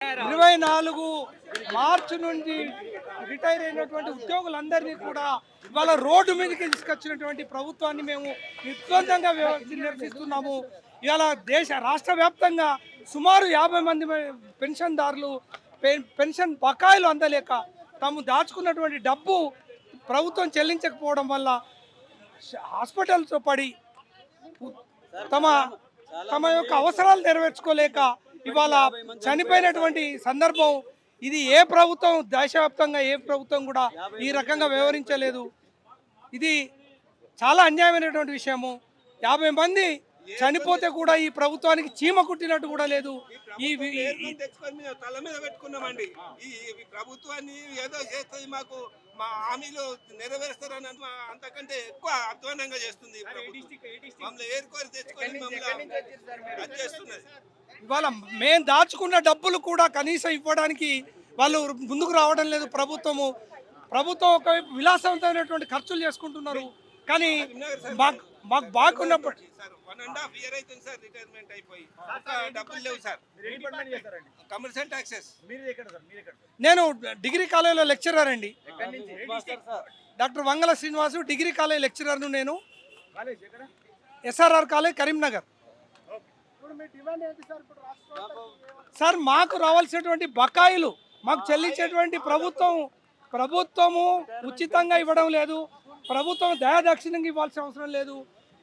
24 మార్చి నుండి రిటైర్ అయినటువంటి ఉద్యోగులందరినీ కూడా ఇవాళ రోడ్డు మీదకి తీసుకొచ్చినటువంటి ప్రభుత్వాన్ని మేము నిర్బంధంగా నిరసిస్తున్నాము. ఇవాళ రాష్ట్ర వ్యాప్తంగా సుమారు 50 మంది పెన్షన్దారులు పెన్షన్ బకాయిలు అందలేక తాము దాచుకున్నటువంటి డబ్బు ప్రభుత్వం చెల్లించకపోవడం వల్ల హాస్పిటల్తో పడి తమ తమ యొక్క అవసరాలు నెరవేర్చుకోలేక ఇవాళ చనిపోయినటువంటి సందర్భం. ఇది ఏ ప్రభుత్వం దేశవ్యాప్తంగా ఏ ప్రభుత్వం కూడా ఈ రకంగా వ్యవహరించలేదు. ఇది చాలా అన్యాయమైనటువంటి విషయము. 50 మంది చనిపోతే కూడా ఈ ప్రభుత్వానికి చీమ కుట్టినట్టు కూడా లేదు. ఈ తల మీద పెట్టుకున్నామండి. ఈ ప్రభుత్వాన్ని ఏదో చేస్తుంది, మాకు మా హామీలు నెరవేరుస్తారని అంతకంటే ఎక్కువ అధ్వానంగా చేస్తుంది. మమ్మల్ని ఏరుకోరి తెచ్చుకొని మమ్మల్ని చేస్తున్నది. ఇవాళ మేము దాచుకున్న డబ్బులు కూడా కనీసం ఇవ్వడానికి వాళ్ళు ముందుకు రావడం లేదు. ప్రభుత్వం ఒకవైపు విలాసవంతమైనటువంటి ఖర్చులు చేసుకుంటున్నారు. కానీ మాకు బాగున్నప్పుడు 1.5 year అవుతుంది సార్ రిటైర్మెంట్ అయిపోయి, డబ్బులు లేవు సార్. Commercial taxes. నేను డిగ్రీ కాలేజీలో లెక్చరర్ అండి. Doctor Vangala Srinivasu degree college లెక్చరర్ను. నేను SRR కాలేజ్ కరీంనగర్. సార్ మాకు రావాల్సినటువంటి బకాయిలు మాకు చెల్లించేటువంటి ప్రభుత్వము ఉచితంగా ఇవ్వడం లేదు. ప్రభుత్వం దయాదక్షిణంగా ఇవ్వాల్సిన అవసరం లేదు.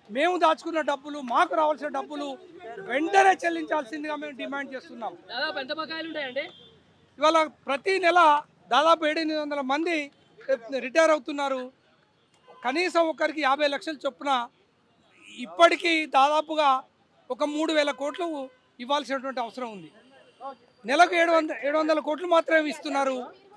మేము దాచుకున్న డబ్బులు, మాకు రావాల్సిన డబ్బులు వెంటనే చెల్లించాల్సిందిగా మేము డిమాండ్ చేస్తున్నాం. ఇవాళ ప్రతి నెల దాదాపు 700 మంది రిటైర్ అవుతున్నారు. కనీసం ఒకరికి 50 లక్షల చొప్పున ఇప్పటికీ దాదాపుగా ఒక 3,000 కోట్లు ఇవ్వాల్సినటువంటి అవసరం ఉంది. నెలకు 700 కోట్లు మాత్రమే ఇస్తున్నారు.